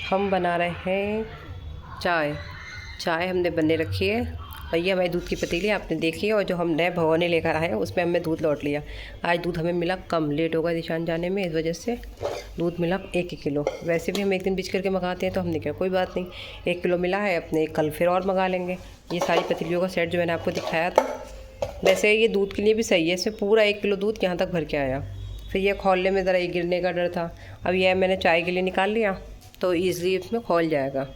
हम बना रहे हैं चाय। चाय हमने बनने रखी है और ये हमारी दूध की पतीली आपने देखी है, और जो हम नए भगोने लेकर आए हैं उसमें हमने दूध लौट लिया। आज दूध हमें मिला कम, लेट होगा निशान जाने में, इस वजह से दूध मिला 1 किलो। वैसे भी हम एक दिन बीच करके मंगाते हैं तो हमने कहा कोई बात नहीं, 1 किलो मिला है, अपने कल फिर और मंगा लेंगे। ये सारी पतीलियों का सेट जो मैंने आपको दिखाया था, वैसे ये दूध के लिए भी सही है। इसमें पूरा 1 किलो दूध यहाँ तक भर के आया। फिर ये खोलने में ज़रा गिरने का डर था। अब यह मैंने चाय के लिए निकाल लिया तो ईज़िली इसमें खोल जाएगा।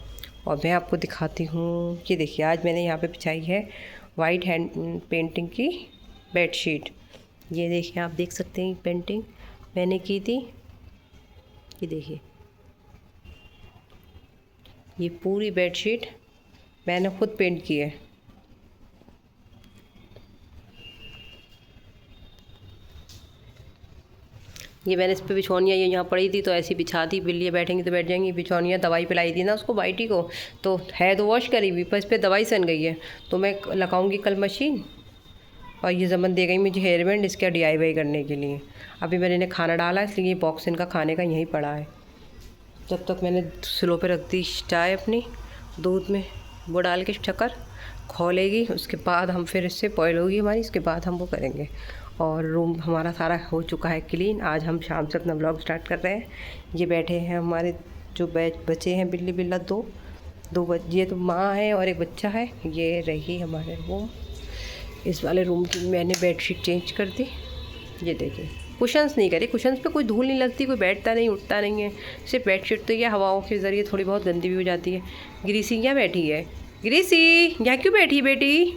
और मैं आपको दिखाती हूँ, ये देखिए आज मैंने यहाँ पे बिछाई है वाइट हैंड पेंटिंग की बेडशीट। ये देखिए, आप देख सकते हैं पेंटिंग मैंने की थी। ये देखिए, ये पूरी बेडशीट मैंने खुद पेंट की है। ये मैंने इस पर बिछौनियाँ ये यहाँ पड़ी थी तो ऐसी बिछा दी, बिल्लियाँ बैठेंगी तो बैठ जाएंगी। बिछौनियाँ दवाई पिलाई थी ना उसको, बाइटी को, तो है तो वॉश करी हुई पर इस पर दवाई सन गई है। तो मैं लगाऊंगी कल मशीन। और ये जमन दे गई मुझे हेयर बैंड इसका DIY करने के लिए। अभी मैंने इन्हें खाना डाला इसलिए ये बॉक्स इनका खाने का यहीं पड़ा है। जब तक मैंने स्लो पे रख दी चाय अपनी, दूध में वो डाल के शक्कर खोलेगी, उसके बाद हम फिर इससे बॉयल होगी हमारी, इसके बाद हम वो करेंगे। और रूम हमारा सारा हो चुका है क्लीन। आज हम शाम से अपना व्लॉग स्टार्ट कर रहे हैं। ये बैठे हैं हमारे जो बच्चे हैं, बिल्ली बिल्ला दो ये तो माँ है और एक बच्चा है। ये रही हमारे रूम। इस वाले रूम की मैंने बेडशीट चेंज कर दी। ये देखिए, कुशन्स नहीं करे, कुशन्स पे कोई धूल नहीं लगती, कोई बैठता नहीं उठता नहीं है। सिर्फ बेडशीट तो ये हवाओं के ज़रिए थोड़ी बहुत गंदी भी हो जाती है। ग्रीसी यहाँ बैठी है, ग्रीसी यहाँ क्यों बैठी है बेटी?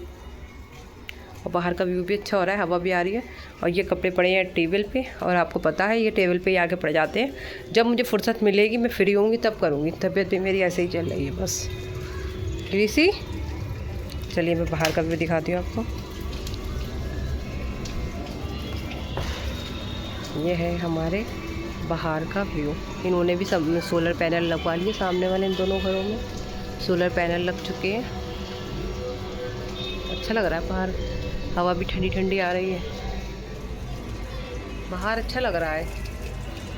और बाहर का व्यू भी अच्छा हो रहा है, हवा भी आ रही है। और ये कपड़े पड़े हैं टेबल पे, और आपको पता है ये टेबल पे ही आके पड़ जाते हैं। जब मुझे फुर्सत मिलेगी, मैं फ्री होंगी तब करूँगी। तबीयत भी मेरी ऐसे ही चल रही है बस। ग्रीसी, चलिए मैं बाहर का व्यू दिखाती हूँ आपको। ये है हमारे बाहर का व्यू। इन्होंने भी सब सोलर पैनल लगवा लिए सामने वाले इन दोनों घरों में। सोलर पैनल लग चुके हैं। अच्छा लग रहा है बाहर, हवा भी ठंडी ठंडी आ रही है। बाहर अच्छा लग रहा है,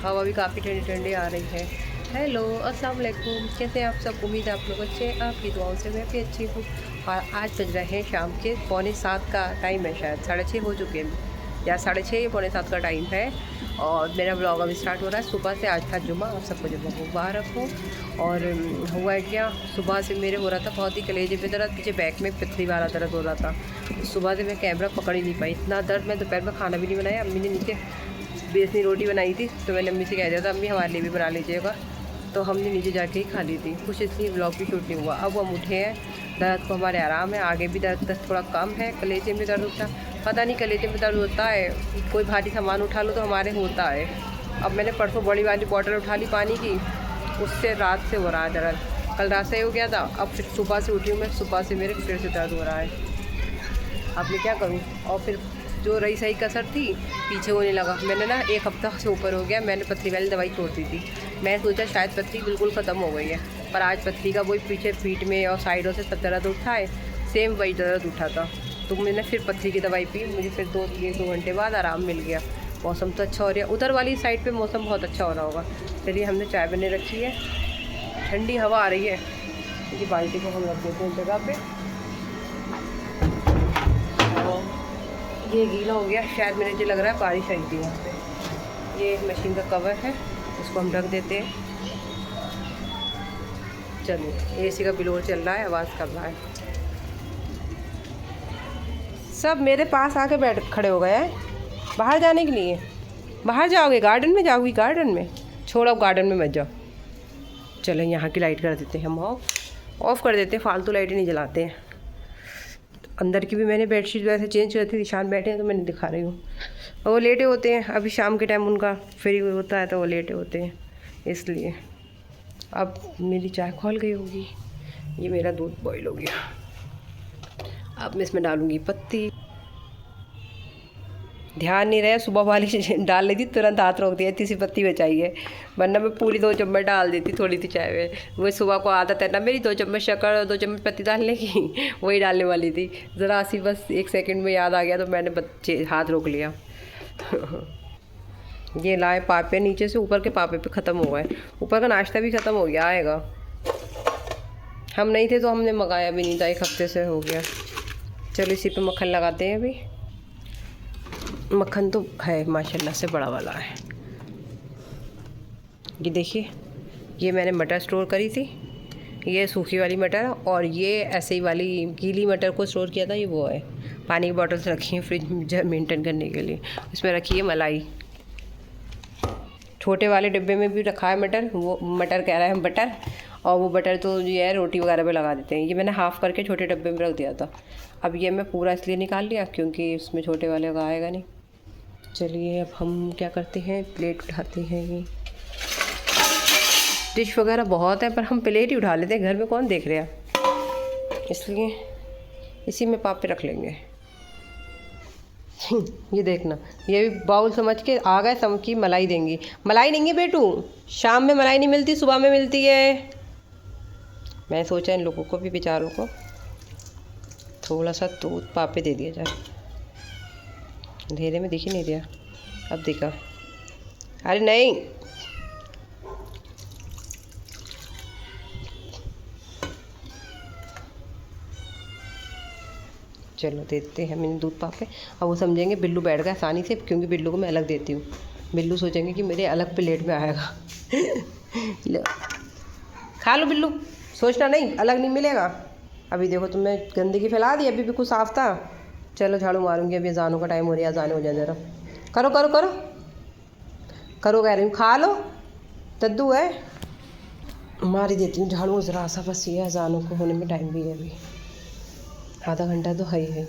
हवा भी काफ़ी ठंडी ठंडी आ रही है। हेलो, अस्सलाम वालेकुम, कैसे हैं आप सब? उम्मीद है आप लोग अच्छे हैं, आपकी दुआओं से मैं भी अच्छी हूँ। और आज बज रहे हैं शाम के 6:45 का टाइम है, शायद 6:30 हो चुके हैं, या 6:30 या 6:45 का टाइम है। और मेरा ब्लॉग अभी स्टार्ट हो रहा है सुबह से। आज था जुम्मा, आप सबको जुम्मा मुबारक हो। और हुआ है क्या, सुबह से मेरे हो रहा था बहुत ही कलेजे में दर्द, पीछे बैक में पथरी वाला दर्द हो रहा था। सुबह से मैं कैमरा पकड़ ही नहीं पाई, इतना दर्द। मैं दोपहर में खाना भी नहीं बनाया। अम्मी ने नीचे बेसनी रोटी बनाई थी तो मैंने अम्मी से कह दिया था अम्मी हमारे लिए भी बना लीजिएगा, तो हमने नीचे जाके ही खा ली थी। कुछ इसलिए ब्लॉग भी शूट नहीं हुआ। अब हम उठे हैं, दर्द को हमारे आराम है, आगे भी दर्द थोड़ा कम है। कलेजे में दर्द होता, पता नहीं कलेजे में दर्द होता है, कोई भारी सामान उठा लो तो हमारे होता है। अब मैंने परसों बड़ी वाली बॉटल उठा ली पानी की, उससे रात से हो रहा है दर्द। कल रात से हो गया था, अब फिर सुबह से उठी हूँ मैं, सुबह से मेरे फिर से दर्द हो रहा है। अब मैं क्या करूँ? और फिर जो रही सही कसर थी पीछे होने लगा। मैंने ना 1 हफ्ता से ऊपर हो गया, मैंने पथरी वाली दवाई छोड़ दी थी। मैं सोचा शायद पथरी बिल्कुल ख़त्म हो गई है, पर आज पथरी का वही पीछे पीठ में और साइडों से सब दर्द उठा है, सेम वही दर्द उठा था। तो मैंने फिर पथरी की दवाई पी, मुझे फिर 2 घंटे बाद आराम मिल गया। मौसम तो अच्छा हो रहा है, उधर वाली साइड पे मौसम बहुत अच्छा हो रहा होगा। चलिए, हमने चाय बने रखी है, ठंडी हवा आ रही है। ये बाल्टी को हम रख देते हैं जगह पे। ये गीला हो गया, शायद मुझे लग रहा है बारिश आई थी वहाँ पे। ये मशीन का कवर है, उसको हम ढक देते हैं। चलिए, AC का बिलोर चल रहा है, आवाज़ कर रहा है। सब मेरे पास आके बैठ खड़े हो गए हैं बाहर जाने के लिए। बाहर जाओगे? गार्डन में जाओगी? गार्डन में छोड़ो, गार्डन में मत जाओ। चलो, यहाँ की लाइट कर देते हैं हम ऑफ़ कर देते हैं, फालतू लाइटें नहीं जलाते हैं। अंदर की भी मैंने बेडशीट वैसे चेंज कर थी, निशान बैठे हैं तो मैंने दिखा रही हूँ। और वो लेटे होते हैं, अभी शाम के टाइम उनका फ्री होता है तो वो लेटे होते हैं, इसलिए। अब मेरी चाय खोल गई होगी। ये मेरा दूध बॉईल हो गया। अब मैं इसमें डालूँगी पत्ती। ध्यान नहीं रहा, सुबह वाली डाल लेती, तुरंत हाथ रोक दिया, इतनी सी पत्ती बचाई है, वरना मैं पूरी 2 चम्मच डाल देती थोड़ी सी चाय में। वो सुबह को आदत है ना मेरी, 2 चम्मच शक्कर और 2 चम्मच पत्ती डालने की, वही डालने वाली थी। ज़रा सी बस 1 सेकंड में याद आ गया तो मैंने हाथ रोक लिया। ये लाए पापे नीचे से, ऊपर के पापे पे ख़त्म हो गए, ऊपर का नाश्ता भी ख़त्म हो गया। आएगा, हम नहीं थे तो हमने मंगाया भी नहीं था, 1 हफ्ते से हो गया। चलो इसी पे मक्खन लगाते हैं। अभी मक्खन तो है माशाल्लाह से बड़ा वाला है। ये देखिए, ये मैंने मटर स्टोर करी थी, ये सूखी वाली मटर, और ये ऐसे ही वाली गीली मटर को स्टोर किया था। ये वो है, पानी की बॉटल्स रखी हैं फ्रिज में मेंटेन करने के लिए। इसमें रखी है मलाई। छोटे वाले डिब्बे में भी रखा है मटर, वो मटर कह रहा है बटर, और वो बटर तो ये है रोटी वगैरह पे लगा देते हैं। ये मैंने हाफ़ करके छोटे डब्बे में रख दिया था। अब ये मैं पूरा इसलिए निकाल लिया क्योंकि उसमें छोटे वाले का आएगा नहीं। चलिए अब हम क्या करते हैं, प्लेट उठाते हैं। ये डिश वगैरह बहुत है पर हम प्लेट ही उठा लेते हैं, घर में कौन देख रहा है, इसलिए इसी में पापे रख लेंगे। ये देखना, ये भी बाउल समझ के आ गए, सम की मलाई देंगी। मलाई देंगे बेटू, शाम में मलाई नहीं मिलती, सुबह में मिलती है। मैं सोचा इन लोगों को भी, बेचारों को थोड़ा सा दूध पापे दे दिया जाए। अंधेरे में दिख ही नहीं दिया, अब दिखा। अरे नहीं, चलो देते हैं मैंने दूध पापे। अब वो समझेंगे बिल्लू बैठ गया आसानी से, क्योंकि बिल्लू को मैं अलग देती हूँ। बिल्लू सोचेंगे कि मेरे अलग प्लेट में आएगा। लो खा लो बिल्लू, सोचना नहीं अलग नहीं मिलेगा। अभी देखो तुमने गंदगी फैला दी, अभी भी कुछ साफ था। चलो झाड़ू मारूंगी, अभी अजानों का टाइम हो रहा है, अजान हो जाए ज़रा। करो करो करो करो, कह रही हूँ खा लो, दद्दू है। मार ही देती हूँ झाड़ू ज़रा सा, बस ये अजानों को होने में टाइम भी है, अभी आधा घंटा तो है ही है।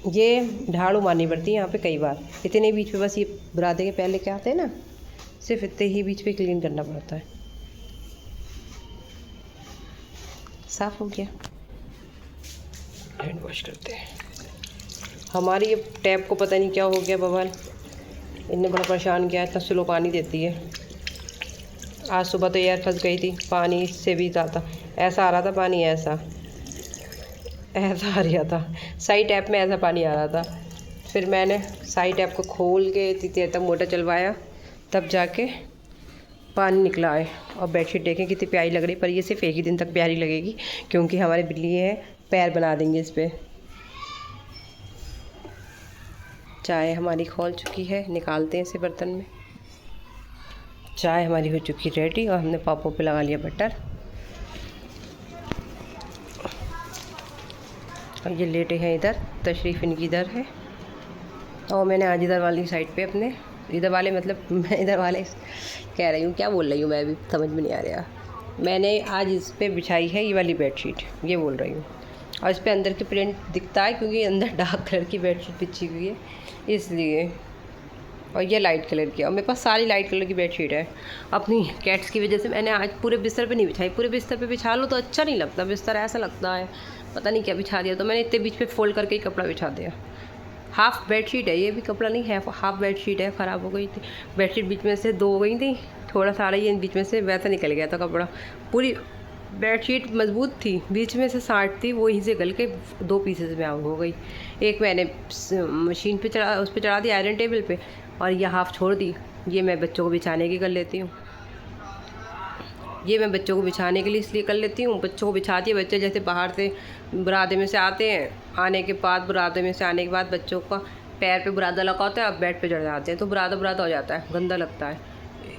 ये झाड़ू मारनी पड़ती है यहाँ पे कई बार, इतने बीच पे बस ये बुरादे के पैर लेके आते हैं ना, सिर्फ इतने ही बीच पे क्लीन करना पड़ता है। साफ हो गया, हैंड वॉश करते हैं। हमारी ये टैप को पता नहीं क्या हो गया बवाल, इनने बड़ा परेशान किया है, इतना स्लो पानी देती है। आज सुबह तो एयर फंस गई थी, पानी से भी ज़्यादा ऐसा आ रहा था पानी, ऐसा आ रहा था, साई टैप में ऐसा पानी आ रहा था। फिर मैंने साई टैप को खोल के इतनी देर तक मोटर चलवाया, तब जाके पानी निकला है। और बेडशीट देखें कितनी प्यारी लग रही, पर ये सिर्फ एक ही दिन तक प्यारी लगेगी, क्योंकि हमारे बिल्ली है, पैर बना देंगे इस पर। चाय हमारी खोल चुकी है, निकालते हैं इसे बर्तन में। चाय हमारी हो चुकी रेडी, और हमने पापों पे लगा लिया बटर। और ये लेटे हैं इधर, तशरीफ़ इनकी इधर है, और मैंने आज इधर वाली साइड पे अपने, इधर वाले मतलब मैं इधर वाले कह रही हूँ, क्या बोल रही हूँ मैं, अभी समझ में नहीं आ रहा। मैंने आज इस पर बिछाई है ये वाली बेडशीट, ये बोल रही हूँ। और इस पर अंदर के प्रिंट दिखता है क्योंकि अंदर डार्क कलर की बेडशीट बिछी हुई है, इसलिए। और ये लाइट कलर की, और मेरे पास सारी लाइट कलर की बेडशीट है। अपनी कैट्स की वजह से मैंने आज पूरे बिस्तर पे नहीं बिछाई। पूरे बिस्तर पे बिछा लो तो अच्छा नहीं लगता, बिस्तर ऐसा लगता है पता नहीं क्या बिछा दिया, तो मैंने इतने बीच पे फोल्ड करके ही कपड़ा बिछा दिया। हाफ़ बेडशीट है, ये भी कपड़ा नहीं है, हाफ़ बेडशीट है, ख़राब हो गई थी बेडशीट, बीच में से 2 हो गई थी, थोड़ा सा ये बीच में से वैसा निकल गया था कपड़ा। पूरी बेडशीट मजबूत थी, बीच में से साट थी, वो यहीं से गल के 2 पीसेस में आउट हो गई। एक मैंने मशीन पे चढ़ा, उस पर चढ़ा दी आयरन टेबल पे, और ये हाफ़ छोड़ दी। ये मैं बच्चों को बिछाने की कर लेती हूँ, ये मैं बच्चों को बिछाने के लिए इसलिए कर लेती हूँ। बच्चों को बिछाती है, बच्चे जैसे बाहर से बुरादे में से आते हैं, आने के बाद बुरादे में से आने के बाद बच्चों का पैर पे बुरादा लगा होता है, अब बेड पे चढ़ जाते हैं तो बुरादा हो जाता है, गंदा लगता है।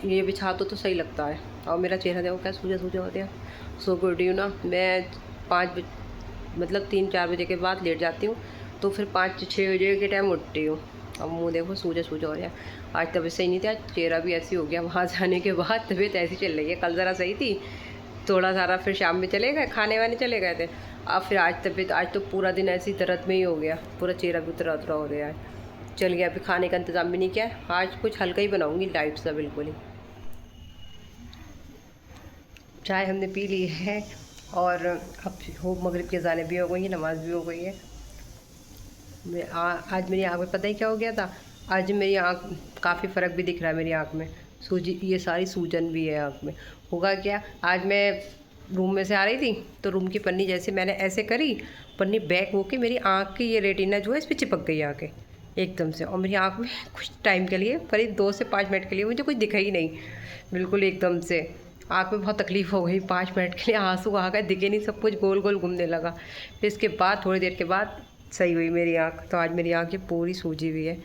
ये बिछा तो सही लगता है। और मेरा चेहरा देखो क्या सूजा सूजा होता है। सो गुड रही हूँ ना, मैं 5 मतलब 3-4 बजे के बाद लेट जाती हूँ, तो फिर 5-6 बजे के टाइम उठती हूँ। अब मुँह देखो सूजा सूजा हो रहा है। आज तबीयत सही नहीं था, चेहरा भी ऐसी हो गया, वहाँ जाने के बाद तबीयत ऐसी चल रही है। कल ज़रा सही थी, थोड़ा सारा, फिर शाम में चले गए, खाने वाने चले गए थे। अब फिर आज तबीयत, आज तो पूरा दिन ऐसी दर्द में ही हो गया, पूरा चेहरा भी उतरा हो रहा है। चल गया, अभी खाने का इंतज़ाम भी नहीं किया है, आज कुछ हल्का ही बनाऊँगी, लाइट सा बिल्कुल ही। चाय हमने पी ली है, और अब हो मगरिब की अज़ानें भी हो गई है, नमाज़ भी हो गई है। आज मेरी आँख में पता ही क्या हो गया था, आज मेरी आँख काफ़ी फ़र्क भी दिख रहा है, मेरी आँख में सूजी, ये सारी सूजन भी है आँख में। होगा क्या, आज मैं रूम में से आ रही थी तो रूम की पन्नी जैसे मैंने ऐसे करी, पन्नी बैक होके मेरी आँख की ये रेटिना जो है इस पर चिपक गई आके, एकदम से। और मेरी आँख में कुछ टाइम के लिए, करीब 2 से 5 मिनट के लिए मुझे कुछ दिखा ही नहीं, बिल्कुल एकदम से। आँख में बहुत तकलीफ़ हो गई, 5 मिनट के लिए आंसू आ गए, दिखे नहीं, सब कुछ गोल गोल घूमने लगा। फिर इसके बाद थोड़ी देर के बाद सही हुई मेरी आँख। तो आज मेरी आँखें पूरी सूजी हुई है,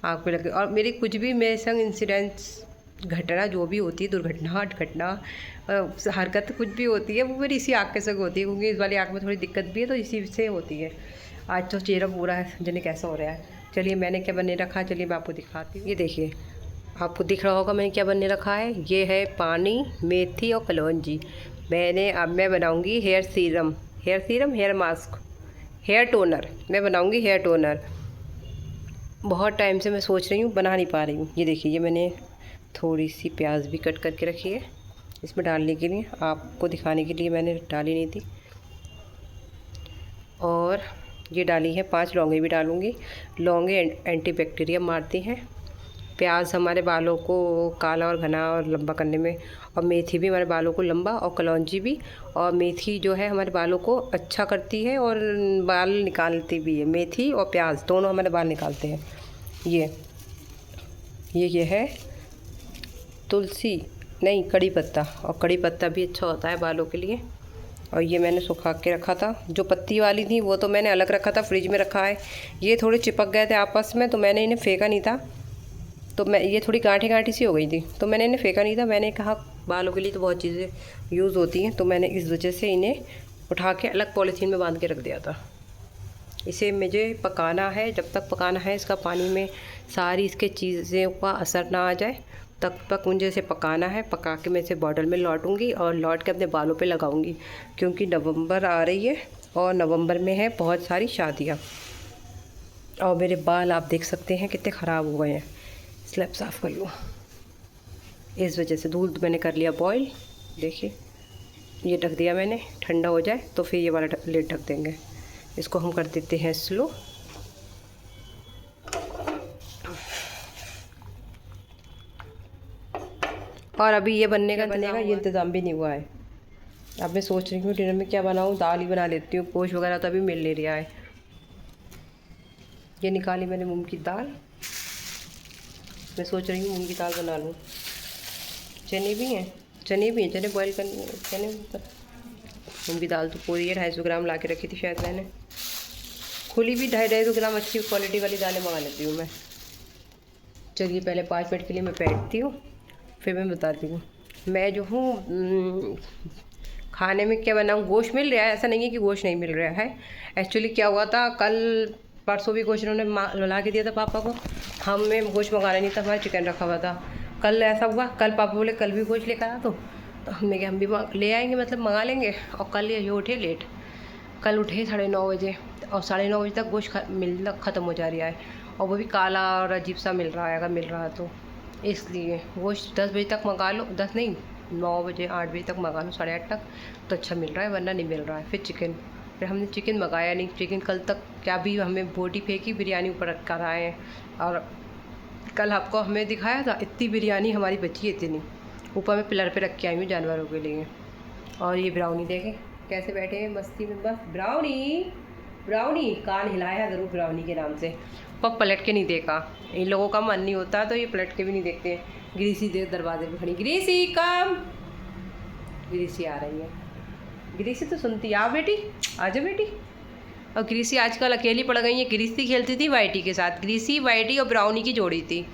आँख में लगी। और मेरी कुछ भी मेरे संग इंसिडेंट्स, घटना जो भी होती है, दुर्घटना घटना हरकत कुछ भी होती है, वो मेरी इसी आँख के संग होती है, क्योंकि इस वाली आँख में थोड़ी दिक्कत भी है, तो इसी से होती है। आज तो चेहरा पूरा है, जाने कैसा हो रहा है। चलिए मैंने क्या बनने रखा है, चलिए मैं आपको दिखाती हूँ। ये देखिए, आपको दिख रहा होगा मैंने क्या बनने रखा है। ये है पानी, मेथी और कलौंजी। अब मैं बनाऊँगी hair serum, hair mask, hair toner. मैं बनाऊँगी हेयर टोनर। बहुत टाइम से मैं सोच रही हूँ, बना नहीं पा रही हूँ। ये देखिए, ये मैंने थोड़ी सी प्याज भी कट करके रखी है इसमें डालने के लिए, आपको दिखाने के लिए मैंने डाली नहीं थी। और ये डाली है 5 लौंगे भी डालूँगी। लौंगे एंटी बैक्टीरिया मारती हैं। प्याज हमारे बालों को काला और घना और लंबा करने में, और मेथी भी हमारे बालों को लंबा, और कलौंजी भी। और मेथी जो है हमारे बालों को अच्छा करती है और बाल निकालती भी है। मेथी और प्याज दोनों हमारे बाल निकालते हैं। ये है तुलसी, नहीं कड़ी पत्ता, और कड़ी पत्ता भी अच्छा होता है बालों के लिए। और ये मैंने सुखा के रखा था, जो पत्ती वाली थी वो तो मैंने अलग रखा था, फ्रिज में रखा है। ये थोड़े चिपक गए थे आपस में, तो मैंने इन्हें फेंका नहीं था। तो ये थोड़ी गांठी सी हो गई थी, तो मैंने इन्हें फेंका नहीं था। मैंने कहा बालों के लिए तो बहुत चीज़ें यूज़ होती हैं, तो मैंने इस वजह से इन्हें उठा के अलग पॉलीथीन में बांध के रख दिया था। इसे मुझे पकाना है, जब तक पकाना है इसका पानी में सारी इसके चीज़ों का असर ना आ जाए तब तक मुझे इसे पकाना है। पका के मैं इसे बॉटल में लौटूंगी और लौट के अपने बालों पे लगाऊंगी, क्योंकि नवंबर आ रही है और नवंबर में है बहुत सारी शादियाँ। और मेरे बाल आप देख सकते हैं कितने ख़राब हो गए हैं। स्लैब साफ़ कर लूँ, इस वजह से दूध मैंने कर लिया बॉईल। देखिए, ये ढक दिया मैंने, ठंडा हो जाए तो फिर ये वाला लिड ढक देंगे। इसको हम कर देते हैं स्लो। और अभी ये बनने का ये इंतज़ाम भी नहीं हुआ है। अब मैं सोच रही हूँ डिनर में क्या बनाऊँ, दाल ही बना लेती हूँ, गोश्त वगैरह तो अभी मिल नहीं रहा है। ये निकाली मैंने मूंग की दाल, मैं सोच रही हूँ मूंग की दाल बना लूँ। चने भी हैं, चने बॉईल करनी है। चने मूंग की दाल तो पूरी है, 250 ग्राम ला के रखी थी शायद मैंने, खुली भी 250 ग्राम। अच्छी क्वालिटी वाली दालें मंगा लेती हूँ मैं। चलिए पहले 5 मिनट के लिए मैं बैठती हूँ, फिर मैं बताती हूँ। मैं जो हूँ खाने में क्या बनाऊँ, गोश्त मिल रहा है, ऐसा नहीं है कि गोश्त नहीं मिल रहा है। एक्चुअली क्या हुआ था, कल परसों भी गोश्त उन्होंने ला के दिया था पापा को, हमें गोश्त मंगाना नहीं था, हमारा चिकन रखा हुआ था। कल ऐसा हुआ, कल पापा बोले कल भी गोश्त लेकर आ, तो हमने कहा हम भी ले आएंगे, मतलब मंगा लेंगे। और कल ये उठे लेट, कल उठे 9:30 बजे, और 9:30 बजे तक गोश्त मिलना ख़त्म हो जा रहा है, और वो भी काला और अजीब सा मिल रहा है। अगर मिल रहा है तो इसलिए गोश्त 10 बजे तक मंगा लो, 10 नहीं 9 बजे 8 बजे तक मंगा लो, 8:30 तक तो अच्छा मिल रहा है, वरना नहीं मिल रहा है। फिर हमने चिकन मंगाया नहीं। चिकन कल तक क्या भी हमें बोटी फेंकी, बिरयानी ऊपर रख कर आए हैं। और कल आपको हमें दिखाया था, इतनी बिरयानी हमारी बची है, इतनी ऊपर में पिलर पे रख के आई हूँ जानवरों के लिए। और ये ब्राउनी देखें कैसे बैठे हैं मस्ती में, बस ब्राउनी कान हिलाया ज़रूर ब्राउनी के नाम से, पर पलट के नहीं देखा। इन लोगों का मन नहीं होता तो ये पलट के भी नहीं देखते हैं। ग्रीसी देख दरवाजे पे खड़ी, ग्रीसी कम, ग्रीसी आ रही है। ग्रीसी तो सुनती, आ बेटी आजा बेटी। और ग्रीसी आजकल अकेली पड़ गई है। ग्रीसी खेलती थी वाइटी के साथ, ग्रीसी वाइटी और ब्राउनी की जोड़ी थी,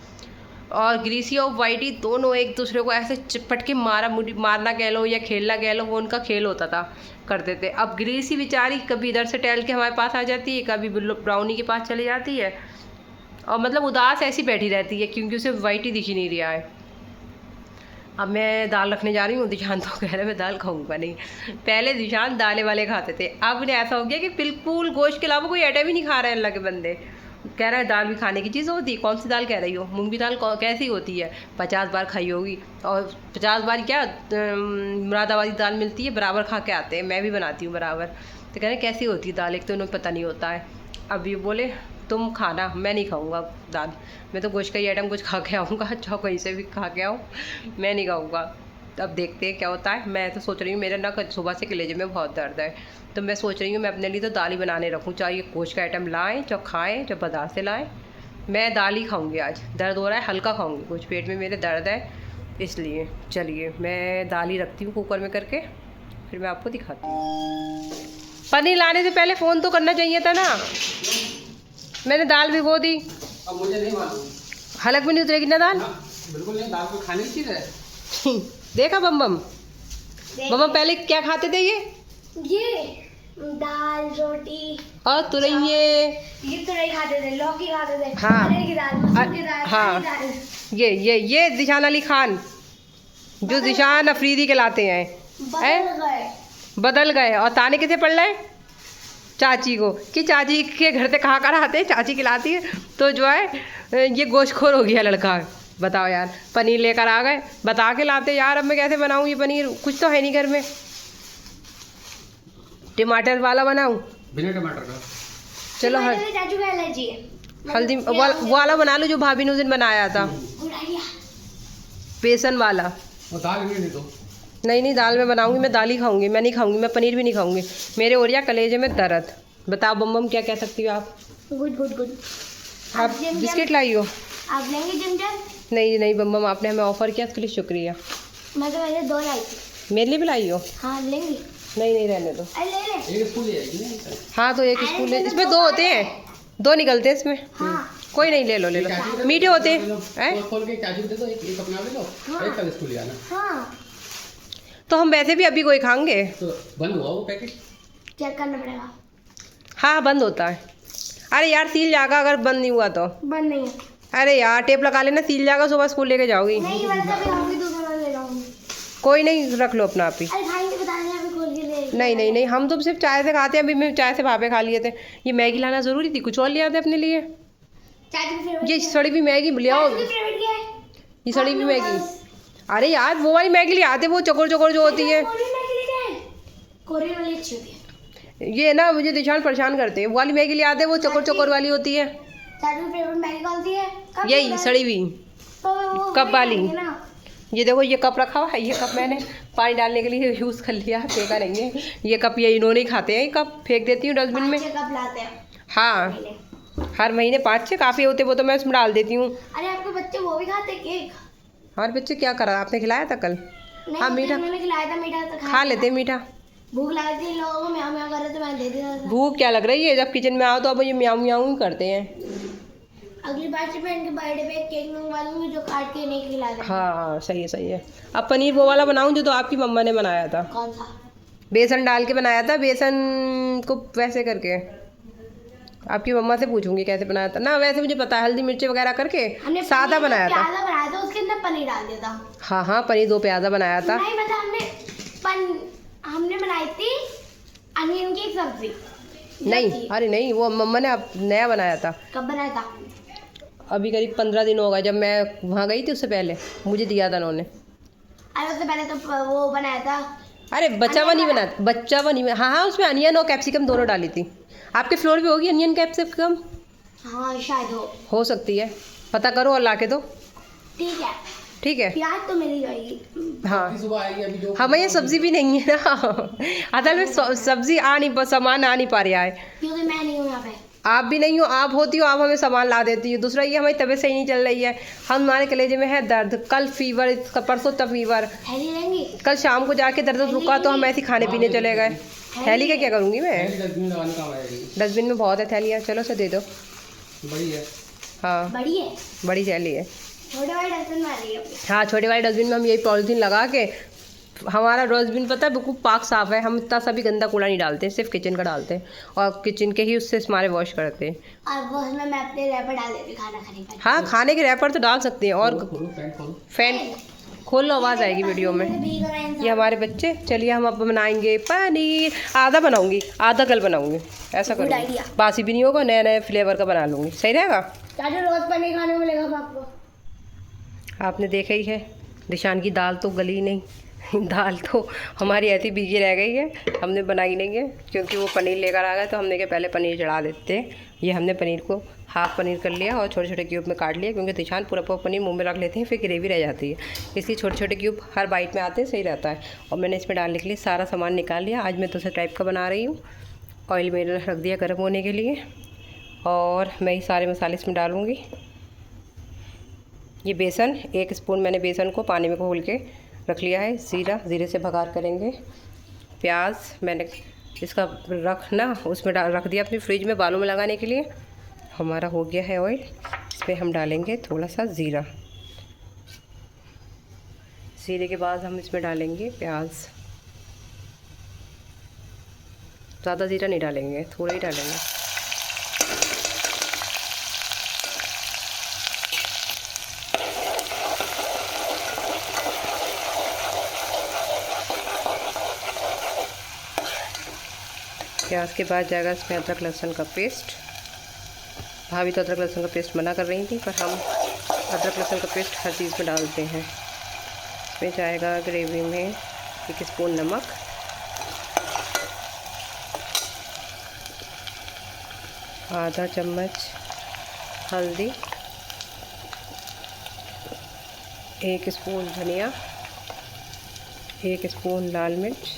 और ग्रीसी और वाइटी दोनों एक दूसरे को ऐसे चिपट के मारना कह लो या खेलना कह लो, वो उनका खेल होता था, करते थे। अब ग्रीसी बेचारी कभी इधर से टहल के हमारे पास आ जाती है, कभी ब्राउनी के पास चली जाती है, और मतलब उदास ऐसी बैठी रहती है क्योंकि उसे वाइटी दिख ही नहीं रहा है। अब मैं दाल रखने जा रही हूँ, दिशान तो कह रहे मैं दाल खाऊंगा नहीं। पहले दिशान दालें वाले खाते थे, अब उन्हें ऐसा हो गया कि बिल्कुल गोश्त के अलावा कोई आइटम ही नहीं खा रहे हैं अल्लाह के बंदे। कह रहा है दाल भी खाने की चीज़ होती है। कौन सी दाल कह रही हो? मूंग की दाल कैसी होती है? 50 बार खाई होगी, और 50 बार क्या, मुरादाबादी दाल मिलती है, बराबर खा के आते हैं, मैं भी बनाती हूँ बराबर। तो कह रहे कैसी होती है दाल, एक तो उन्हें पता नहीं होता है। अब ये बोले तुम खाना, मैं नहीं खाऊंगा दाल, मैं तो गोश्त का ही आइटम कुछ खा के आऊँगा, अच्छा कहीं से भी खा के आऊँ, मैं नहीं खाऊँगा। अब देखते हैं क्या होता है। मैं तो सोच रही हूँ, मेरे ना सुबह से कलेजे में बहुत दर्द है, तो मैं सोच रही हूँ मैं अपने लिए तो दाल ही बनाने रखूँ, चाहे ये गोश्त का आइटम लाएँ, चाहे खाएँ, चाहे बाज़ार से लाएँ, मैं दाल ही खाऊंगी आज। दर्द हो रहा है, हल्का खाऊंगी, कुछ पेट में मेरे दर्द है इसलिए। चलिए मैं दाल ही रखती हूँ कुकर में करके, फिर मैं आपको दिखाती हूँ। पनीर लाने से पहले फ़ोन तो करना चाहिए था ना। मैंने दाल भिगो दी। अब मुझे नहीं मालूम, हलक में नहीं उतरेगी ना दाल। बिल्कुल नहीं, दाल को खानी चीज़ है। देखा बम बम पहले क्या खाते थे ये दाल रोटी और तुरैये, ये तुरई खाते थे, लौकी खाते थे, हाँ। पनीर की दाल, मसूर की दाल, हाँ। हरी दाल। ये दिशान अली खान, जो दिशान अफरीदी कहलाते हैं, बदल गए। और ताने किसे पड़ रहे हैं? चाची को, कि चाची के घर से कहाँ आते हैं, चाची खिलाती है। तो जो है ये गोश्तखोर हो गया लड़का। बताओ यार, पनीर लेकर आ गए, बता के लाते यार। अब मैं कैसे बनाऊँ ये पनीर? कुछ तो है नहीं घर में। टमाटर वाला बनाऊँ? बिना टमाटर का। चलो चाचू का एलर्जी है। हल्दी वाला बना लो जो भाभी ने उस दिन बनाया था, बेसन वाला। और दाल नहीं तो नहीं दाल में बनाऊंगी, मैं दाल ही खाऊंगी, मैं नहीं खाऊंगी, मैं पनीर भी नहीं खाऊंगी। मेरे ओरिया कलेजे में दर्द। बताओ बम बम क्या कह सकती हो आप? गुड। आप बिस्किट लाई हो? आप लेंगे जम? नहीं बम बम, आपने हमें ऑफर किया उसके लिए शुक्रिया। मैं तो वैसे 2 लाई थी। मेरे लिए भी लाई हो? हाँ लेंगी। नहीं रहने दो। अरे ले। एक स्पून ले आएगी। हाँ तो एक स्पून ले, इसमें 2 होते हैं, 2 निकलते हैं इसमें। हाँ। कोई नहीं, ले लो मीठे होते हैं। खोल के चाचू दे दो, एक अपना ले लो, एक का स्पून ले आना। हाँ। तो हम वैसे भी अभी कोई खाएंगे। तो बंद हुआ वो पैकेट? चेक करना पड़ेगा। हाँ बंद होता है। अरे यार सील जाएगा अगर बंद नहीं हुआ तो। बंद नहीं है। अरे यार टेप लगा लेना, सील जाएगा, सुबह स्कूल लेके जाओगी। नहीं वैसे भी खाऊंगी, दूसरा ले जाऊंगी। कोई नहीं, रख लो अपना आप ही। अरे भाई ने बताया अभी खोल के ले। नहीं हम तो सिर्फ चाय से खाते हैं। अभी मैं चाय से भापे खा लिए थे। ये मैगी लाना ज़रूरी थी, कुछ और ले आते अपने लिए। चाचू की फेवरेट ये सड़ी हुई मैगी ले आओ। चाचू की फेवरेट क्या है? ये सड़ी हुई मैगी। अरे यार वो वाली मैगी ले आते, वो चकोर जो होती है। कोरियन वाली अच्छी होती है। ये ना मुझे दिशान परेशान करते हैं। वो वाली मैगी ले आते हैं, वो चकोर वाली होती है। चाचू की फेवरेट मैगी कौन सी है? यही सड़ी हुई कप वाली। ये देखो ये कप रखा हुआ है, ये कप मैंने पानी डालने के लिए यूज़ कर लिया, फेंका नहीं है ये कप। ये इन्होंने ही खाते हैं, ये कप फेंक देती हूँ डस्टबिन में। कप लाते हैं हाँ हर महीने 5-6 काफ़ी होते, वो तो मैं उसमें डाल देती हूँ। अरे आपके बच्चे वो भी खाते केक? हमारे बच्चे क्या करा, आपने खिलाया था कल? हाँ मीठा खिलाया था, मीठा तो खा लेते मीठा। भूख लगी थी लोगों को, म्याऊं म्याऊं कर रहे थे, मैंने दे दिया था। भूख क्या लग रही है? जब किचन में आओ तो अब ये म्याऊं म्याऊं ही करते हैं। अगली बार से मैं इनके बर्थडे पे केक मंगवा दूंगी जो काट के नहीं खिला दे। हाँ सही है। अब पनीर वो वाला बनाऊँ जो तो आपकी मम्मा ने बनाया था। कौन सा? बेसन डाल के बनाया था, बेसन को वैसे करके। आपकी मम्मा से पूछूंगी कैसे बनाया था ना। वैसे मुझे पता है, हल्दी मिर्ची वगैरह करके सादा बनाया था। प्याजा बनाया था, उसके अंदर पनीर डाल दिया था। हाँ पनीर 2 प्याजा बनाया था। नहीं मतलब हमने बनाई थी अनियन की एक सब्जी। नहीं अरे नहीं, वो मम्मा ने अब नया बनाया था। कब बनाया था? अभी करीब 15 दिन होगा, जब मैं वहाँ गई थी उससे पहले मुझे दिया था उन्होंने। अरे उससे पहले तो वो बनाया था। अरे बच्चा हुआ नहीं। हाँ उसमें अनियन और कैप्सिकम दोनों डाली थी। आपके फ्लोर पे होगी अनियन कैप्सिकम? हाँ शायद हो सकती है। पता करो और ला के दो। ठीक है प्याज तो मिल जाएगी। हाँ सुबह आएगी अभी जो। हमें ये सब्जी भी नहीं है ना। असल में सब्जी सामान आ नहीं पा रहा है, क्योंकि मैं नहीं हूँ यहाँ पे। आप भी नहीं हो, आप होती हो आप हमें सामान ला देती हो। दूसरा ये हमारी तबीयत सही नहीं चल रही है, हमारे कलेजे में है दर्द। कल फीवर, परसों तक फीवर। थैली लेंगी? कल शाम को जाके दर्द रुका तो हम ऐसे खाने पीने चले गए। थैली का क्या करूँगी मैं? डस्टबिन में बहुत है थैलियाँ, चलो से दे दो। बड़ी है। हाँ बड़ी थैली है। छोटे वाले डस्टबिन में आ रही है। हाँ छोटे वाले डस्टबिन में हम यही पॉलीथीन लगा के। हमारा डस्टबिन पता है बिल्कुल पाक साफ़ है, हम इतना सभी गंदा कूड़ा नहीं डालते, सिर्फ किचन का डालते हैं और किचन के ही उससे हमारे वॉश करते हैं। और वो उसमें मैं अपने रैपर डाल देती खाना खाने का। हाँ खाने के रैपर तो डाल सकते हैं। और फैन खोल लो, आवाज़ आएगी वीडियो में। ये हमारे बच्चे। चलिए हम अब बनाएंगे पनीर। आधा बनाऊंगी, आधा कल बनाऊंगी, ऐसा करूँगी। बासी भी नहीं होगा, नए फ्लेवर का बना लूँगी, सही रहेगा। रोज पनीर खाने को मिलेगा आपको। आपने देखा ही है, दिशान की दाल तो गली नहीं। दाल तो हमारी ऐसी भीगी रह गई है, हमने बनाई नहीं है क्योंकि वो पनीर लेकर आ गया तो हमने कहा पहले पनीर चढ़ा देते हैं। ये हमने पनीर को हाफ़ पनीर कर लिया और छोटे छोटे क्यूब में काट लिया, क्योंकि दिशान पूरा पनीर मुंह में रख लेते हैं फिर ग्रेवी रह जाती है, इसलिए छोटे छोटे क्यूब हर बाइट में आते हैं, सही रहता है। और मैंने इसमें डालने के लिए सारा सामान निकाल लिया। आज मैं दूसरे टाइप का बना रही हूँ। ऑयल मेरा रख दिया गर्म होने के लिए और मैं ये सारे मसाले इसमें डालूँगी। ये बेसन, 1 स्पून मैंने बेसन को पानी में घोल के रख लिया है। ज़ीरे से भगार करेंगे। प्याज मैंने इसका उसमें रख दिया अपनी फ्रिज में बालों में लगाने के लिए। हमारा हो गया है ऑयल। इसमें हम डालेंगे थोड़ा सा ज़ीरा। ज़ीरे के बाद हम इसमें डालेंगे प्याज। ज़्यादा ज़ीरा नहीं डालेंगे, थोड़ा ही डालेंगे। प्याज के बाद जाएगा इसमें अदरक लहसुन का पेस्ट। भाभी तो अदरक लहसुन का पेस्ट मना कर रही थी, पर हम अदरक लहसुन का पेस्ट हर चीज़ में डालते हैं। इसमें जाएगा ग्रेवी में 1 स्पून नमक, आधा चम्मच हल्दी, 1 स्पून धनिया, 1 स्पून लाल मिर्च,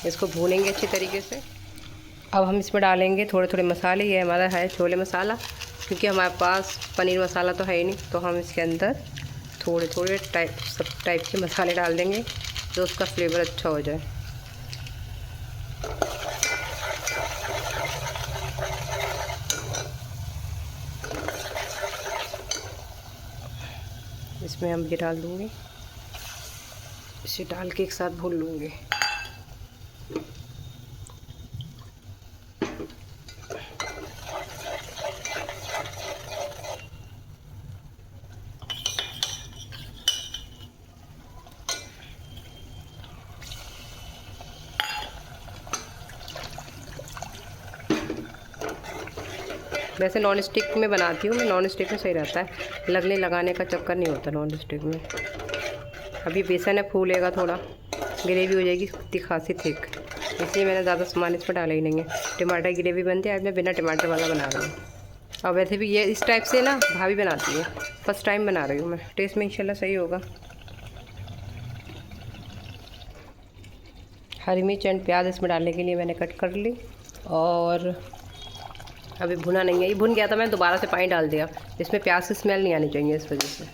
इसको भूनेंगे अच्छी तरीके से। अब हम इसमें डालेंगे थोड़े थोड़े मसाले। ये हमारा है छोले मसाला, क्योंकि हमारे पास पनीर मसाला तो है ही नहीं, तो हम इसके अंदर थोड़े थोड़े सब टाइप के मसाले डाल देंगे, जो उसका फ्लेवर अच्छा हो जाए। इसमें हम ये डाल दूँगी, इसे डाल के एक साथ भून लूँगी। वैसे नॉन स्टिक में बनाती हूँ मैं, नॉन स्टिक में सही रहता है, लगने लगाने का चक्कर नहीं होता नॉन स्टिक में। अभी बेसन है, फूलेगा थोड़ा, ग्रेवी हो जाएगी इतनी खासी थिक, इसलिए मैंने ज़्यादा सामान इस पर डाला ही नहीं है। टमाटर की ग्रेवी बनती है, आज मैं बिना टमाटर वाला बना रही हूँ। और वैसे भी ये इस टाइप से ना भाभी बनाती है, फर्स्ट टाइम बना रही हूँ मैं। टेस्ट में इंशाल्लाह सही होगा। हरी मिर्च एंड प्याज इसमें डालने के लिए मैंने कट कर ली, और अभी भुना नहीं है, ये भुन गया था, मैंने दोबारा से पानी डाल दिया। इसमें प्याज की स्मेल नहीं आनी चाहिए, इस वजह से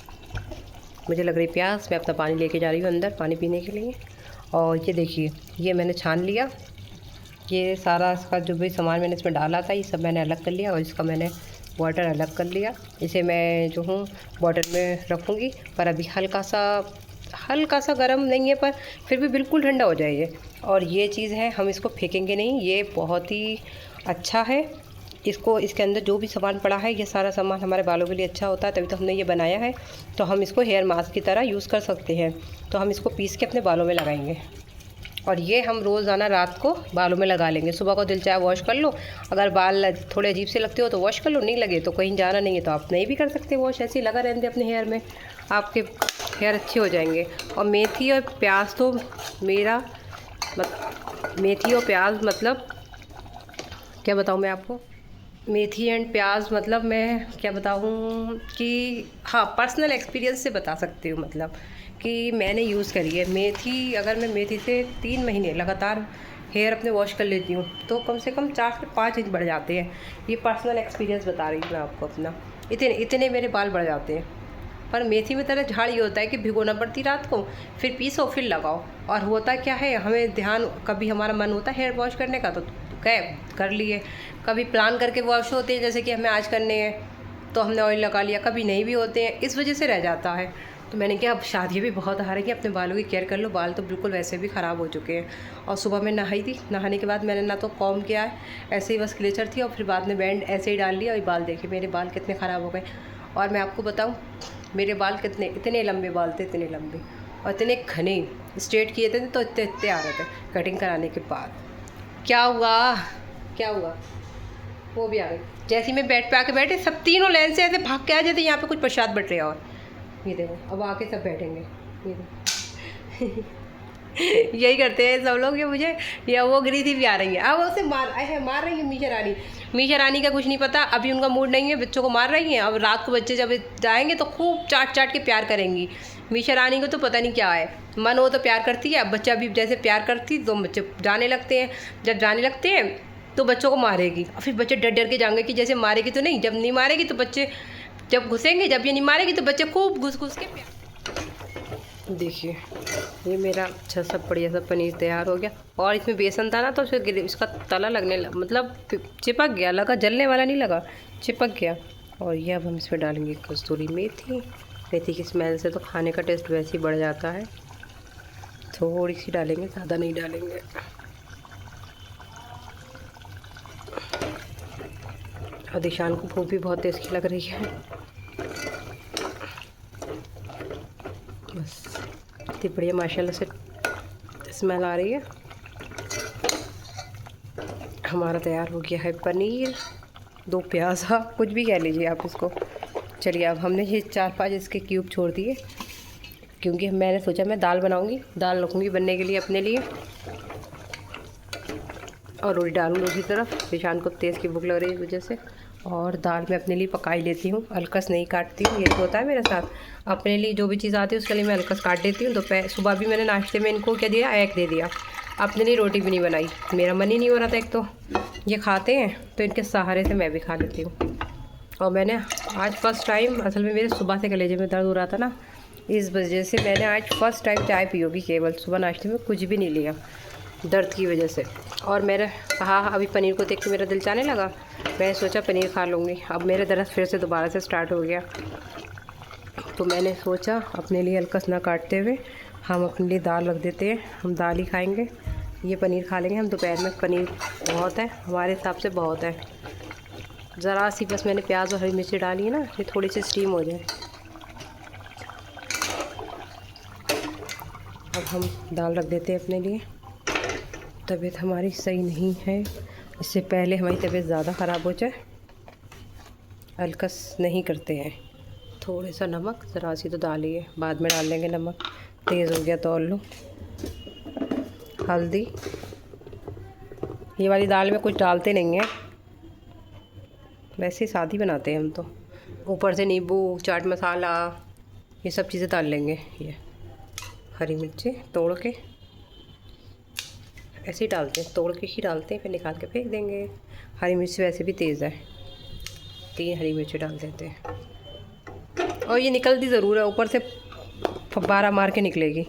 मुझे लग रही प्याज। मैं अपना पानी लेके जा रही हूँ अंदर पानी पीने के लिए। और ये देखिए, ये मैंने छान लिया, ये सारा इसका जो भी सामान मैंने इसमें डाला था ये सब मैंने अलग कर लिया, और इसका मैंने वाटर अलग कर लिया। इसे मैं जो हूँ बॉटल में रखूँगी, पर अभी हल्का सा गर्म नहीं है, पर फिर भी बिल्कुल ठंडा हो जाए ये। और ये चीज़ है, हम इसको फेंकेंगे नहीं, ये बहुत ही अच्छा है। इसको इसके अंदर जो भी सामान पड़ा है, ये सारा सामान हमारे बालों के लिए अच्छा होता है, तभी तो हमने ये बनाया है। तो हम इसको हेयर मास्क की तरह यूज़ कर सकते हैं। तो हम इसको पीस के अपने बालों में लगाएंगे, और ये हम रोज़ाना रात को बालों में लगा लेंगे। सुबह को दिल चाहे वॉश कर लो, अगर बाल थोड़े अजीब से लगते हो तो वॉश कर लो, नहीं लगे तो कहीं जाना नहीं है तो आप नहीं भी कर सकते वॉश, ऐसे ही लगा रहने अपने हेयर में, आपके हेयर अच्छे हो जाएंगे। और मेथी और प्याज तो मेथी और प्याज मतलब क्या बताऊँ मैं आपको, मेथी एंड प्याज मतलब मैं क्या बताऊँ कि हाँ, पर्सनल एक्सपीरियंस से बता सकती हूँ, मतलब कि मैंने यूज़ करी है मेथी। अगर मैं मेथी से 3 महीने लगातार हेयर अपने वॉश कर लेती हूँ तो कम से कम 4 से 5 इंच बढ़ जाते हैं। ये पर्सनल एक्सपीरियंस बता रही हूँ मैं आपको अपना, इतने मेरे बाल बढ़ जाते हैं। पर मेथी में तरह झाड़ ये होता है कि भिगोना पड़ती रात को, फिर पीसो, फिर लगाओ। और होता क्या है, हमें ध्यान, कभी हमारा मन होता है हेयर वॉश करने का तो कर लिए, कभी प्लान करके वॉश होते हैं, जैसे कि हमें आज करने हैं तो हमने ऑयल लगा लिया, कभी नहीं भी होते हैं, इस वजह से रह जाता है। तो मैंने कहा अब शादी भी बहुत आ रही है, अपने बालों की केयर कर लो, बाल तो बिल्कुल वैसे भी ख़राब हो चुके हैं। और सुबह मैं नहाई थी, नहाने के बाद मैंने ना तो कॉम किया है, ऐसे ही बस क्लेचर थी, और फिर बाद में बैंड ऐसे ही डाल लिया, और बाल देखे मेरे बाल कितने ख़राब हो गए। और मैं आपको बताऊँ, मेरे बाल इतने लंबे बाल थे, इतने लंबे और इतने घने, स्ट्रेट किए थे तो इतने आ रहे थे कटिंग कराने के बाद। क्या हुआ वो भी आ गई। जैसे ही मैं बेड पे आके बैठे, सब तीनों लाइन से ऐसे भाग के आ जाते, यहाँ पे कुछ प्रसाद बट रहा। और ये देखो अब आके सब बैठेंगे, ये देखो यही करते हैं सब लोग, ये मुझे या वो गिरी भी आ रही है, अब उसे मार रही है मीशा रानी। मीशा रानी का कुछ नहीं पता, अभी उनका मूड नहीं है, बच्चों को मार रही हैं। अब रात को बच्चे जब जाएंगे तो खूब चाट चाट के प्यार करेंगी। मीशा रानी को तो पता नहीं क्या है, मन हो तो प्यार करती है। अब बच्चा भी जैसे प्यार करती तो बच्चे जाने लगते हैं, जब जाने लगते हैं तो बच्चों को मारेगी। और फिर बच्चे डर डर के जाएंगे कि जैसे मारेगी तो नहीं, जब नहीं मारेगी तो बच्चे जब घुसेंगे, जब ये नहीं मारेगी तो बच्चे खूब घुस घुस के देखिए ये मेरा अच्छा सा बढ़िया सा पनीर तैयार हो गया। और इसमें बेसन था ना तो इसका तला लगने मतलब चिपक गया, लगा जलने वाला नहीं लगा, चिपक गया। और ये अब हम इसमें डालेंगे कसूरी मेथी। मेथी की स्मेल से तो खाने का टेस्ट वैसे ही बढ़ जाता है। थोड़ी सी डालेंगे, ज़्यादा नहीं डालेंगे। और दिशान को भूख भी बहुत टेस्टी लग रही है। बस इतनी बढ़िया माशाल्लाह से स्मेल आ रही है। हमारा तैयार हो गया है पनीर, 2 प्याज़ा, कुछ भी कह लीजिए आप इसको। चलिए अब हमने ये 4-5 इसके क्यूब छोड़ दिए, क्योंकि मैंने सोचा मैं दाल बनाऊंगी, दाल रखूँगी बनने के लिए अपने लिए, और रोटी डालूँगी दूसरी तरफ। निशान को तेज़ की भूख लग रही है इस वजह से। और दाल मैं अपने लिए पका ही लेती हूँ, अलकस नहीं काटती हूँ। यही होता है मेरे साथ, अपने लिए जो भी चीज़ आती है उसके लिए मैं अलकस काट देती हूँ। तो सुबह भी मैंने नाश्ते में इनको क्या दिया, एग दे दिया। अपने लिए रोटी भी नहीं बनाई, मेरा मन ही नहीं हो रहा था। एक तो ये खाते हैं तो इनके सहारे से मैं भी खा लेती हूँ। और मैंने आज फर्स्ट टाइम, असल में मेरे सुबह से कलेजे में दर्द हो रहा था ना, इस वजह से मैंने आज फर्स्ट टाइम चाय पी होगी केवल, सुबह नाश्ते में कुछ भी नहीं लिया दर्द की वजह से। और मैंने कहा अभी पनीर को देख के मेरा दिल चाहने लगा, मैंने सोचा पनीर खा लूँगी। अब मेरे दर्द फिर से दोबारा से स्टार्ट हो गया, तो मैंने सोचा अपने लिए अलकस ना काटते हुए हम अपने लिए दाल रख देते हैं, हम दाल ही खाएंगे। ये पनीर खा लेंगे हम दोपहर में। पनीर बहुत है हमारे हिसाब से, बहुत है। ज़रा सी बस मैंने प्याज और हरी मिर्ची डाली है ना, ये थोड़ी सी स्टीम हो जाए। अब हम दाल रख देते हैं अपने लिए। तबीयत हमारी सही नहीं है, इससे पहले हमारी तबीयत ज़्यादा ख़राब हो जाए। अलकस नहीं करते हैं। थोड़ा सा नमक, ज़रा सी तो डाली है, बाद में डाल लेंगे नमक, तेज़ हो गया तो और लो। हल्दी, ये वाली दाल में कुछ डालते नहीं हैं, वैसे ही सादी बनाते हैं हम तो। ऊपर से नींबू, चाट मसाला, ये सब चीज़ें डाल लेंगे। ये हरी मिर्ची तोड़ के ऐसे ही डालते हैं, तोड़ के ही डालते हैं, फिर निकाल के फेंक देंगे। हरी मिर्च वैसे भी तेज़ है, 3 हरी मिर्ची डाल देते हैं। और ये निकलती ज़रूर है, ऊपर से फब्बारा मार के निकलेगी।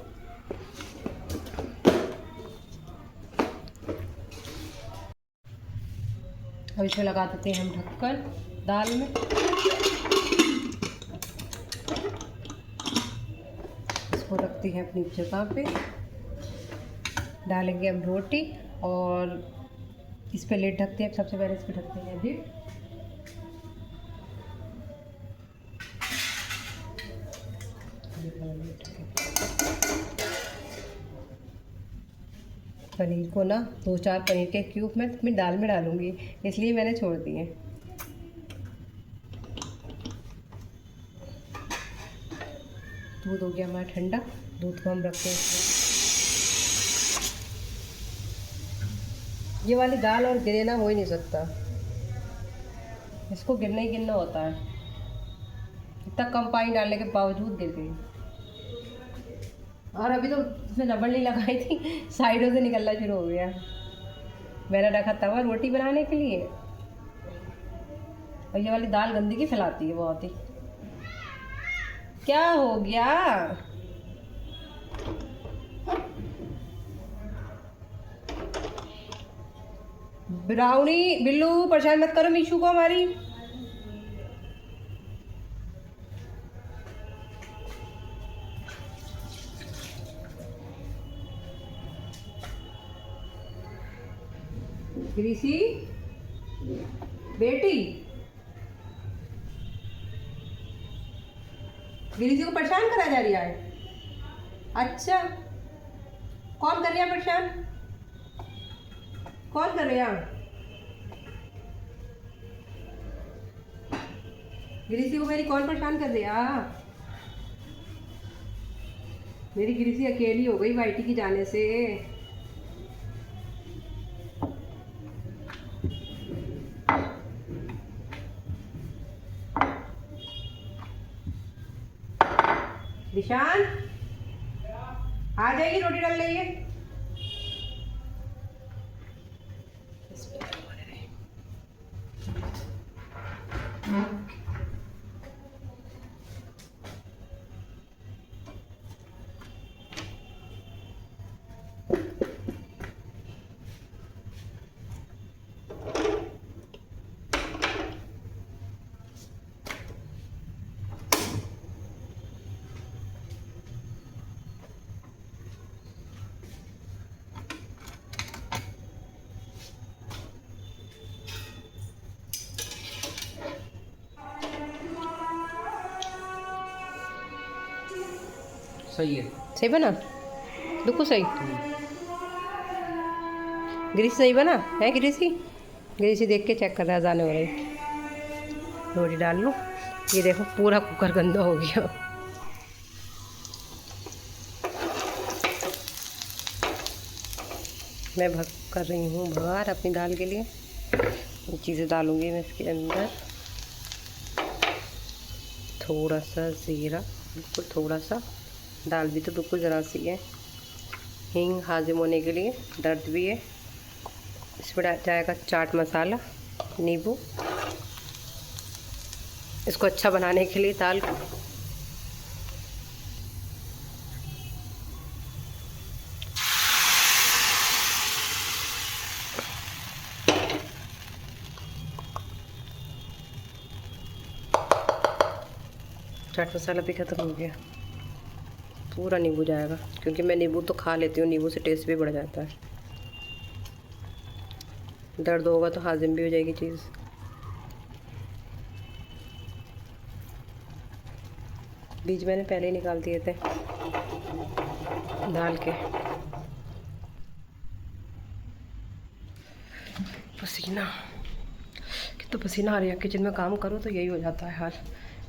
अब इसमें लगा देते हैं हम ढक्कन दाल में। इसको रखते हैं अपनी जगह पे। डालेंगे हम रोटी और इस पे लेट ढकते हैं। सबसे पहले इस पे ढकते हैं लिड। पनीर को ना 2-4 पनीर के क्यूब मैं अपनी दाल में डालूंगी, इसलिए मैंने छोड़ दिए। दूध हो गया हमारा ठंडा, दूध को हम रखते हैं। ये वाली दाल और गिरना हो ही नहीं सकता, इसको गिरना ही गिरना होता है। इतना कम पानी डालने के बावजूद गिर गई। और अभी तो उसने रबड़ नहीं लगाई थी, साइडों से निकलना शुरू हो गया। मैंने रखा तवा रोटी बनाने के लिए, और ये वाली दाल गंदगी फैलाती है बहुत ही। क्या हो गया? ब्राउनी बिल्लू परेशान मत करो मीशू को हमारी। ग्रीसी बेटी, ग्रीसी को परेशान करा जा रही है। अच्छा, कौन कर रहा है परेशान? कौन कर रहा है? ग्रीसी को मेरी कौन परेशान कर रहा? मेरी कृषि अकेली हो गई वाइटी की जाने से। निशान आ जाएगी, रोटी डाल लेंगे। सही है। सही बना, बिल्कुल सही। ग्रीसी सही बना है। ग्रीसी देख के चेक कर रहा है, जाने हो रही। रोटी डाल लो। ये देखो पूरा कुकर गंदा हो गया। मैं कर रही हूँ बघार अपनी दाल के लिए। ये चीज़ें डालूँगी मैं इसके अंदर। थोड़ा सा ज़ीरा, बिल्कुल थोड़ा सा, दाल भी तो बिल्कुल ज़रा सी है। हींग हाजिम होने के लिए, दर्द भी है। इसमें जाएगा चाट मसाला, नींबू, इसको अच्छा बनाने के लिए दाल को। चाट मसाला भी ख़त्म हो गया। पूरा नींबू जाएगा, क्योंकि मैं नींबू तो खा लेती हूँ, नींबू से टेस्ट भी बढ़ जाता है। दर्द होगा तो हाजिम भी हो जाएगी चीज़। बीज मैंने पहले ही निकाल दिए थे दाल के। पसीना, कितना पसीना आ रहा है। किचन में काम करो तो यही हो जाता है हाल।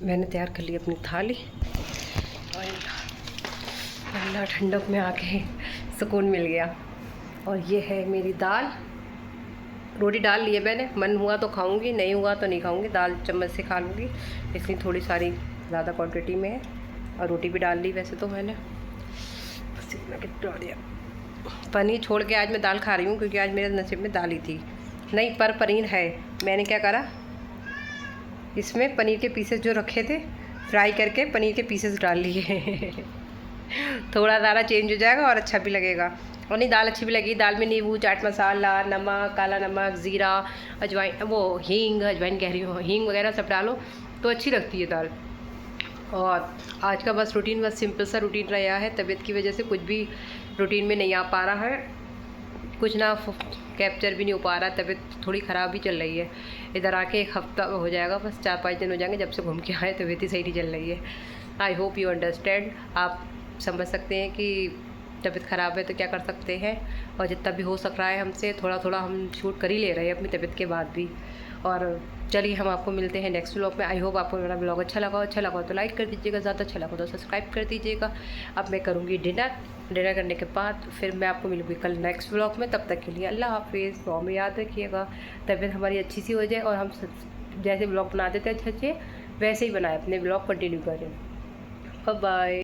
मैंने तैयार कर ली अपनी थाली। अल्लाह ठंडक में आके सुकून मिल गया। और ये है मेरी दाल। रोटी डाल ली है मैंने, मन हुआ तो खाऊंगी, नहीं हुआ तो नहीं खाऊंगी। दाल चम्मच से खा लूँगी, इसलिए थोड़ी सारी ज़्यादा क्वांटिटी में है। और रोटी भी डाल ली वैसे तो मैंने। पसीना कितना दिया। पनीर छोड़ के आज मैं दाल खा रही हूँ, क्योंकि आज मेरे नसीब में दाल ही थी नहीं, पर पनीर है। मैंने क्या करा, इसमें पनीर के पीसेस जो रखे थे, फ्राई करके पनीर के पीसेस डाल लिए। थोड़ा ज़्यादा चेंज हो जाएगा और अच्छा भी लगेगा। और नहीं, दाल अच्छी भी लगी। दाल में नींबू, चाट मसाला, नमक, काला नमक, ज़ीरा, अजवाइन, वो हींग, अजवाइन कह रही हूँ, हींग वगैरह सब डालो तो अच्छी लगती है दाल। और आज का बस रूटीन, बस सिंपल सा रूटीन रहा है। तबीयत की वजह से कुछ भी रूटीन में नहीं आ पा रहा है, कुछ ना कैप्चर भी नहीं हो पा रहा। तबीयत थोड़ी ख़राब ही चल रही है। इधर आके एक हफ़्ता हो जाएगा, बस 4-5 दिन हो जाएंगे जब से घूम के आए। तबीयत ही सही नहीं चल रही है। I hope you understand. आप समझ सकते हैं कि तबीयत ख़राब है तो क्या कर सकते हैं। और जितना भी हो सक रहा है हमसे, थोड़ा थोड़ा हम शूट कर ही ले रहे हैं अपनी तबीयत के बाद भी। और चलिए हम आपको मिलते हैं नेक्स्ट व्लॉग में। आई होप आपको मेरा व्लॉग अच्छा लगा तो लाइक कर दीजिएगा, ज़्यादा अच्छा लगा तो सब्सक्राइब कर दीजिएगा। अब मैं करूँगी डिनर करने के बाद फिर मैं आपको मिलूँगी कल नेक्स्ट व्लॉग में। तब तक के लिए अल्लाह हाफिज़। तो में याद रखिएगा, तबीयत हमारी अच्छी सी हो जाए और हम जैसे व्लॉग बनाते थे अच्छे वैसे ही बनाए, अपने व्लॉग कंटिन्यू करें। Bye bye.